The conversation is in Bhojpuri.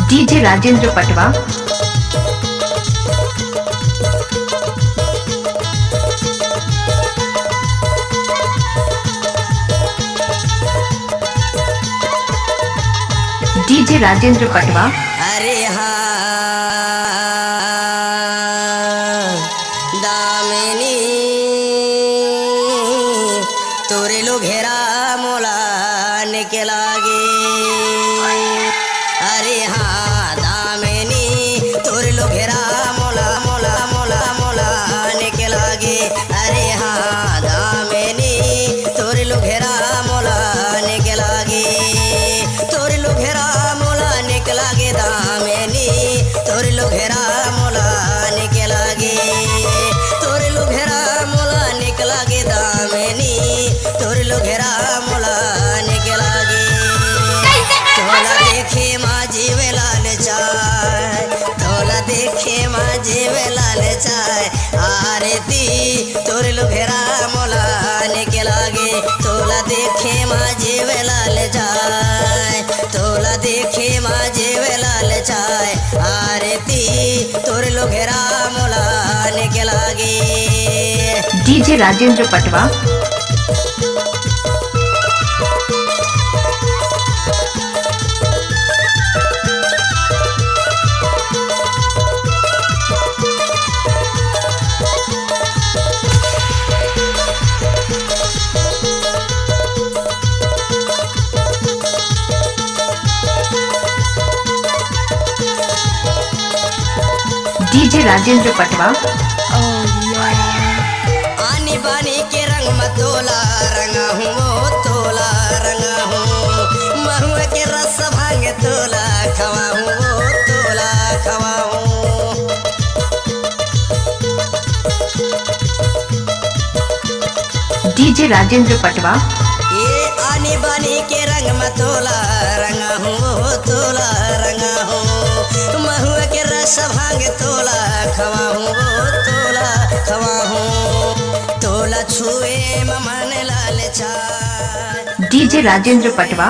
डीजे राजेंद्र पटवा। डीजे राजेंद्र पटवा। अरे हाँ दामिनी तोरे लो घेरा मोला निकलागे। अरे हाँ दामिनी तोरे लो घेरा मोला मोला मोला मोला निकलागे। अरे हाँ दामिनी तोरे लो घेरा मोला निकलागे। तोरे लो घेरा मोला निकलागे दामिनी तोरे लो घेरा मोला निकलागे। तोरे लो घेरा मोला निकलागे दामिनी तोरे लो घेरा मोला निकलागे। तोला देखे माझी वे लाल चाय, तोला देखे माझी वे लाल चाय। आरती तोरे लो घेरा मोला निकलागे। तोला देखे माझी वे लाल चाय, तोला देखे माझे वे लाल चाय। आरती तोरे लो घेरा मोला निकलागे। डीजे राजेंद्र पटवा। डीजे राजेंद्र पटवा। आनी बानी के रंग में तोला रंगा हूँ वो तोला रंगा हूँ। महुआ के रस भांग तोला खवा हूँ वो तोला खवा हूँ। डीजे राजेंद्र पटवा। ये आनी बानी के रंग में तोला रंगा हूँ वो तोला रंगा हूँ। महुआ के रस भांग तोला खवा हूँ वो तोला खवा हूँ। तोला छुए मन लाल चाय। डीजे राजेंद्र पटवा।